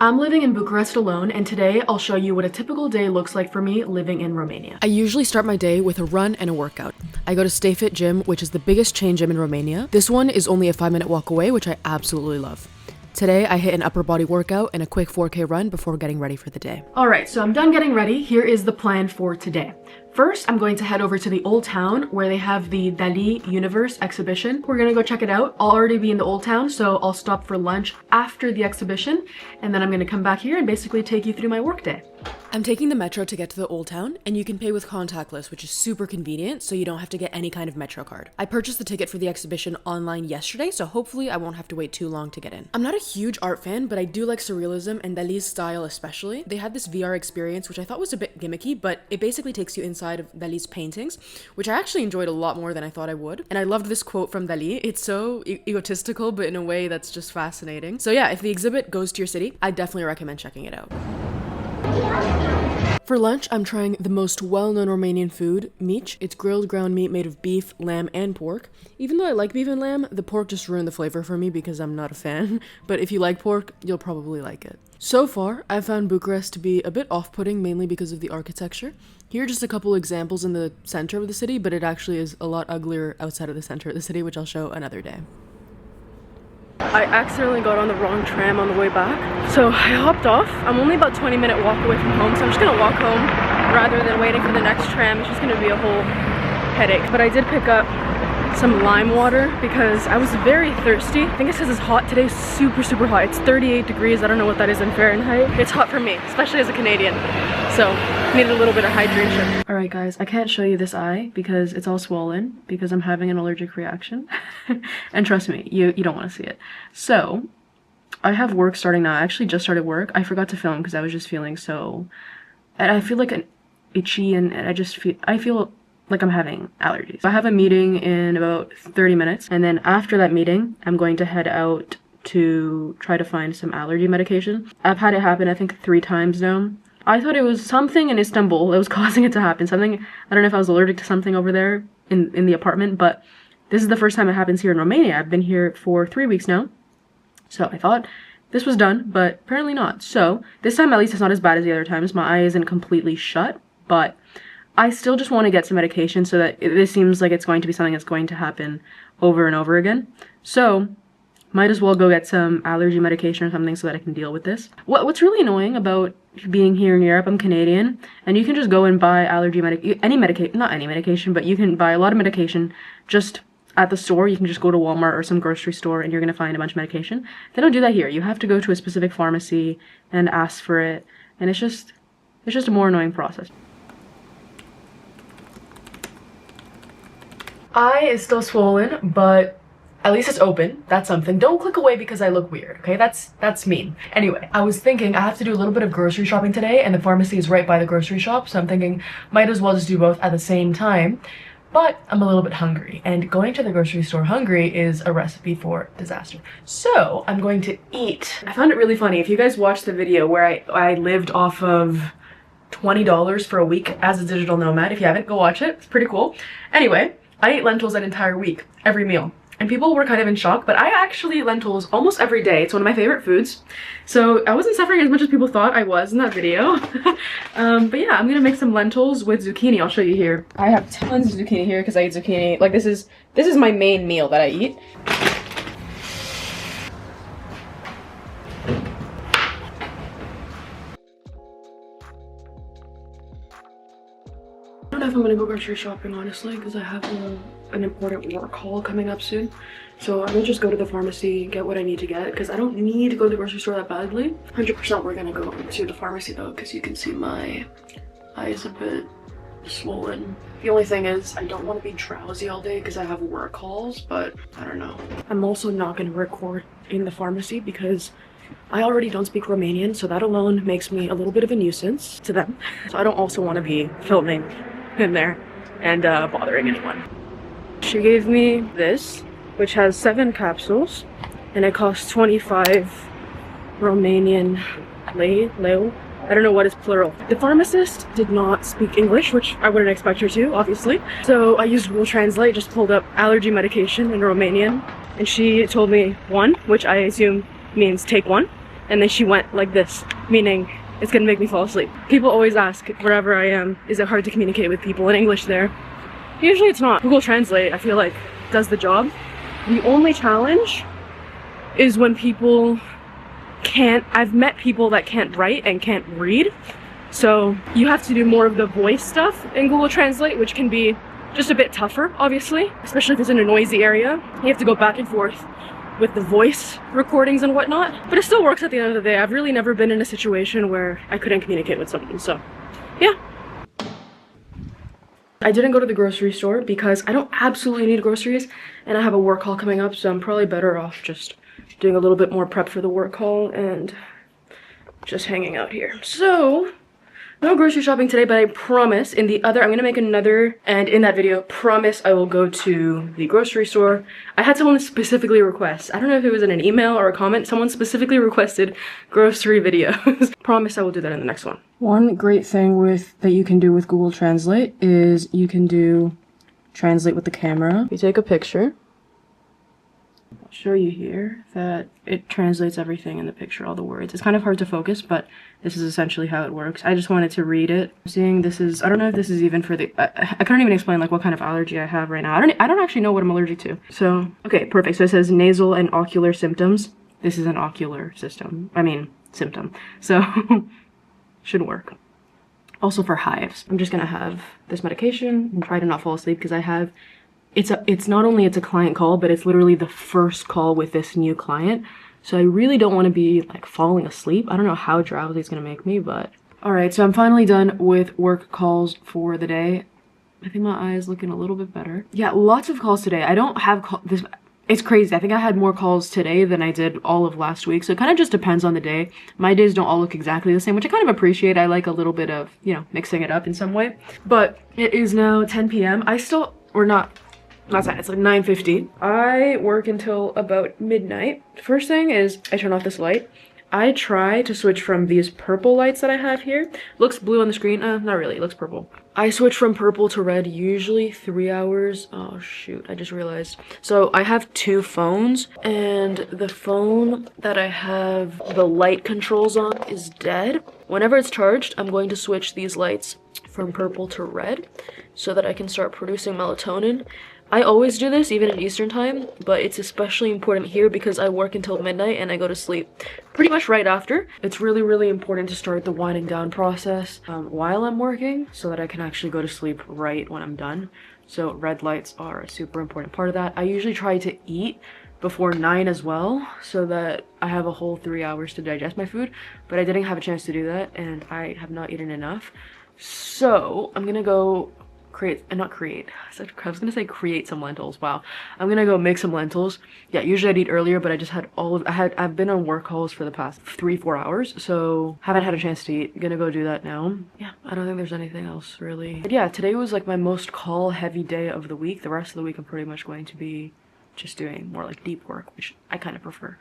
I'm living in Bucharest alone, and today I'll show you what a typical day looks like for me living in Romania. I usually start my day with a run and a workout. I go to Stay Fit Gym, which is the biggest chain gym in Romania. This one is only a 5-minute walk away, which I absolutely love. Today, I hit an upper body workout and a quick 4K run before getting ready for the day. Alright, so I'm done getting ready. Here is the plan for today. First, I'm going to head over to the Oldtown where they have the Dali Universe exhibition. We're gonna go check it out. I'll already be in the Oldtown, so I'll stop for lunch after the exhibition, and then I'm gonna come back here and basically take you through my workday. I'm taking the metro to get to the Oldtown, and you can pay with contactless, which is super convenient, so you don't have to get any kind of metro card. I purchased the ticket for the exhibition online yesterday, so hopefully I won't have to wait too long to get in. I'm not a huge art fan, but I do like surrealism and Dali's style especially. They had this VR experience, which I thought was a bit gimmicky, but it basically takes you inside of Dali's paintings, which I actually enjoyed a lot more than I thought I would. And I loved this quote from Dali. It's so egotistical, but in a way that's just fascinating. So yeah, if the exhibit goes to your city, I definitely recommend checking it out. For lunch, I'm trying the most well-known Romanian food, mici. It's grilled ground meat made of beef, lamb, and pork. Even though I like beef and lamb, the pork just ruined the flavor for me because I'm not a fan. But if you like pork, you'll probably like it. So far, I've found Bucharest to be a bit off-putting, mainly because of the architecture. Here are just a couple examples in the center of the city, but it actually is a lot uglier outside of the center of the city, which I'll show another day. I accidentally got on the wrong tram on the way back, so I hopped off. I'm only about 20-minute walk away from home, so I'm just gonna walk home rather than waiting for the next tram. It's just gonna be a whole headache. But I did pick up some lime water because I was very thirsty. I think it says it's hot today, super hot. It's 38 degrees. I don't know what that is in Fahrenheit. It's hot for me, especially as a Canadian, so needed a little bit of hydration. All right guys, I can't show you this eye because it's all swollen because I'm having an allergic reaction. And trust me, you don't want to see it. So I have work starting now. I actually just started work. I forgot to film because I was just feeling so, and I feel like an itchy, and I feel like I'm having allergies. I have a meeting in about 30 minutes, and then after that meeting I'm going to head out to try to find some allergy medication. I've had it happen I think 3 times now. I thought it was something in Istanbul that was causing it to happen. Something, I don't know if I was allergic to something over there in the apartment, but this is the first time it happens here in Romania. I've been here for 3 weeks now, so I thought this was done, but apparently not. So this time at least it's not as bad as the other times. My eye isn't completely shut, but I still just want to get some medication so that this seems like it's going to be something that's going to happen over and over again. So might as well go get some allergy medication or something so that I can deal with this. What's really annoying about being here in Europe, I'm Canadian, and you can just go and buy allergy not any medication, but you can buy a lot of medication just at the store. You can just go to Walmart or some grocery store and you're going to find a bunch of medication. They don't do that here. You have to go to a specific pharmacy and ask for it, and it's just a more annoying process. Eye is still swollen, but at least it's open. That's something. Don't click away because I look weird, okay? That's mean. Anyway, I was thinking I have to do a little bit of grocery shopping today, and the pharmacy is right by the grocery shop, so I'm thinking might as well just do both at the same time. But I'm a little bit hungry, and going to the grocery store hungry is a recipe for disaster. So I'm going to eat. I found it really funny. If you guys watched the video where I lived off of $20 for a week as a digital nomad, if you haven't, go watch it. It's pretty cool. Anyway, I ate lentils an entire week, every meal. And people were kind of in shock, but I actually eat lentils almost every day. It's one of my favorite foods. So I wasn't suffering as much as people thought I was in that video. But yeah, I'm gonna make some lentils with zucchini. I'll show you here. I have tons of zucchini here because I eat zucchini. Like this is my main meal that I eat. I don't know if I'm gonna go grocery shopping honestly because I have an important work haul coming up soon, so I'm gonna just go to the pharmacy, get what I need to get because I don't need to go to the grocery store that badly. 100% we're gonna go to the pharmacy though because you can see my eye is a bit swollen. The only thing is I don't want to be drowsy all day because I have work calls, but I don't know. I'm also not gonna record in the pharmacy because I already don't speak Romanian, so that alone makes me a little bit of a nuisance to them. So I don't also want to be filming in there and bothering anyone. She gave me this, which has 7 capsules, and it costs 25 Romanian leu. I don't know what is plural. The pharmacist did not speak English, which I wouldn't expect her to, obviously. So I used Google Translate, just pulled up allergy medication in Romanian, and she told me 1, which I assume means take 1. and then she went like this, meaning it's gonna make me fall asleep. People always ask wherever I am, is it hard to communicate with people in English there? Usually it's not. Google Translate, I feel like, does the job. The only challenge is when people can't, I've met people that can't write and can't read, so you have to do more of the voice stuff in Google Translate, which can be just a bit tougher, obviously, especially if it's in a noisy area. You have to go back and forth with the voice recordings and whatnot, but it still works at the end of the day. I've really never been in a situation where I couldn't communicate with someone, so yeah. I didn't go to the grocery store because I don't absolutely need groceries, and I have a work call coming up, so I'm probably better off just doing a little bit more prep for the work call and just hanging out here. So no grocery shopping today, but I promise I'm gonna make another, and in that video, promise I will go to the grocery store. I had someone specifically request, I don't know if it was in an email or a comment, someone specifically requested grocery videos. Promise I will do that in the next one. One great thing that you can do with Google Translate is you can do translate with the camera. You take a picture. I'll show you here that it translates everything in the picture, all the words. It's kind of hard to focus, but this is essentially how it works. I just wanted to read it. Seeing this is, I don't know if this is even for the, I couldn't even explain like what kind of allergy I have right now. I don't actually know what I'm allergic to. So, okay, perfect. So it says nasal and ocular symptoms. This is an ocular symptom. So, should work. Also for hives. I'm just gonna have this medication and try to not fall asleep because I have, it's not only it's a client call, but it's literally the first call with this new client. So I really don't want to be like falling asleep. I don't know how drowsy it's gonna make me, but all right. So I'm finally done with work calls for the day. I think my eye is looking a little bit better. Yeah, lots of calls today. I don't have this. It's crazy. I think I had more calls today than I did all of last week. So it kind of just depends on the day. My days don't all look exactly the same, which I kind of appreciate. I like a little bit of, you know, mixing it up in some way. But it is now 10 p.m. It's like 9:50. I work until about midnight. First thing is I turn off this light. I try to switch from these purple lights that I have here. Looks blue on the screen. Not really, it looks purple. I switch from purple to red usually 3 hours. Oh shoot, I just realized. So I have two phones, and the phone that I have the light controls on is dead. Whenever it's charged, I'm going to switch these lights from purple to red so that I can start producing melatonin. I always do this, even in Eastern time, but it's especially important here because I work until midnight and I go to sleep pretty much right after. It's really, really important to start the winding down process while I'm working so that I can actually go to sleep right when I'm done. So red lights are a super important part of that. I usually try to eat before 9 as well so that I have a whole 3 hours to digest my food, but I didn't have a chance to do that and I have not eaten enough. So I'm gonna go create some lentils. Wow. I'm gonna go make some lentils. Yeah, usually I'd eat earlier, but I just had I've been on work calls for the past 3-4 hours, so haven't had a chance to eat. Gonna go do that now. Yeah, I don't think there's anything else really. But yeah, today was like my most call heavy day of the week. The rest of the week I'm pretty much going to be just doing more like deep work, which I kind of prefer.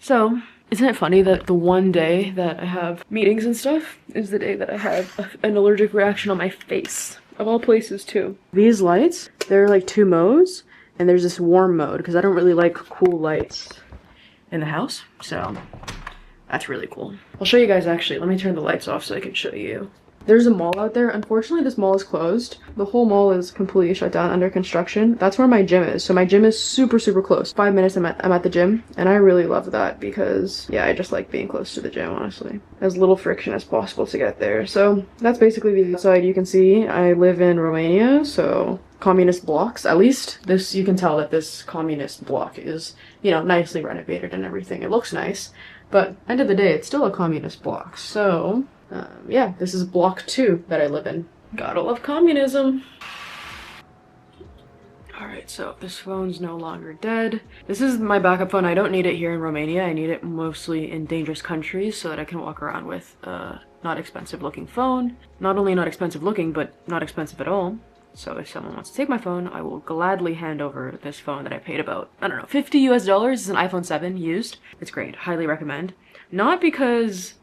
So, isn't it funny that the one day that I have meetings and stuff is the day that I have an allergic reaction on my face? Of all places too. These lights, they're like 2 modes, and there's this warm mode because I don't really like cool lights in the house, so that's really cool. I'll show you guys actually. Let me turn the lights off so I can show you. There's a mall out there. Unfortunately, this mall is closed. The whole mall is completely shut down, under construction. That's where my gym is. So my gym is super, super close. 5 minutes I'm at the gym, and I really love that because, yeah, I just like being close to the gym, honestly. As little friction as possible to get there. So that's basically the outside. You can see I live in Romania, so communist blocks. At least this, you can tell that this communist block is, you know, nicely renovated and everything. It looks nice, but end of the day, it's still a communist block. So yeah, this is block 2 that I live in. Gotta love communism. Alright, so this phone's no longer dead. This is my backup phone. I don't need it here in Romania. I need it mostly in dangerous countries so that I can walk around with a not expensive looking phone. Not only not expensive looking, but not expensive at all. So if someone wants to take my phone, I will gladly hand over this phone that I paid about, I don't know, $50 US. It's an iPhone 7 used. It's great. Highly recommend. Not because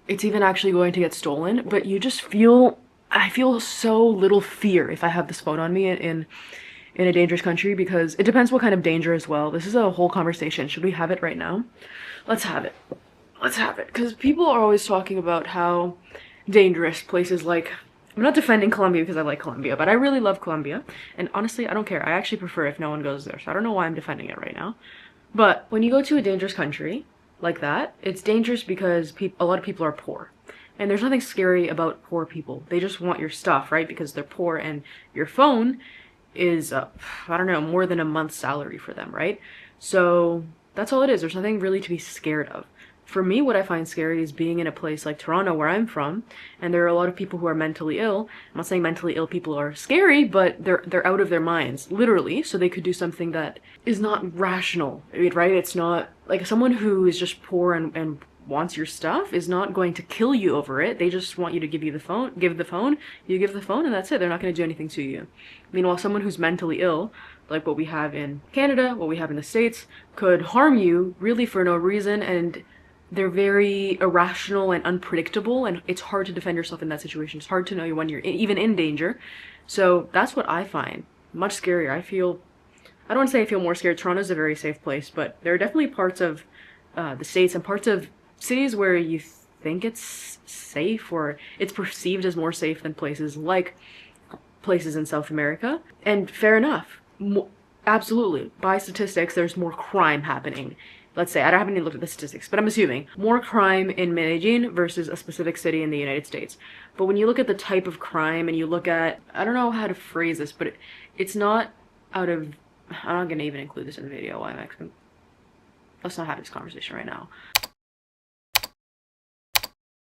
it's even actually going to get stolen, but you just I feel so little fear if I have this phone on me in a dangerous country, because it depends what kind of danger as well. This is a whole conversation. Should we have it right now? Let's have it. Let's have it. Because people are always talking about how dangerous places like... I'm not defending Colombia because I like Colombia, but I really love Colombia. And honestly, I don't care. I actually prefer if no one goes there. So I don't know why I'm defending it right now. But when you go to a dangerous country like that, it's dangerous because a lot of people are poor. And there's nothing scary about poor people. They just want your stuff, right? Because they're poor and your phone is, I don't know, more than a month's salary for them, right? So that's all it is. There's nothing really to be scared of. For me, what I find scary is being in a place like Toronto, where I'm from, and there are a lot of people who are mentally ill. I'm not saying mentally ill people are scary, but they're out of their minds, literally, so they could do something that is not rational, right? It's not, like, someone who is just poor and wants your stuff is not going to kill you over it. They just want you to give the phone, you give the phone, and that's it. They're not going to do anything to you. Meanwhile, someone who's mentally ill, like what we have in Canada, what we have in the States, could harm you really for no reason, and they're very irrational and unpredictable, and it's hard to defend yourself in that situation. It's hard to know when you're even in danger. So that's what I find much scarier. I don't want to say I feel more scared. Toronto's a very safe place, but there are definitely parts of the States and parts of cities where you think it's safe, or it's perceived as more safe than places like places in South America. And fair enough. Absolutely. By statistics, there's more crime happening. Let's say, I haven't even looked at the statistics, but I'm assuming more crime in Medellin versus a specific city in the United States. But when you look at the type of crime and you look at, I don't know how to phrase this, but it's not out of, I'm not going to even include this in the video. Let's not have this conversation right now.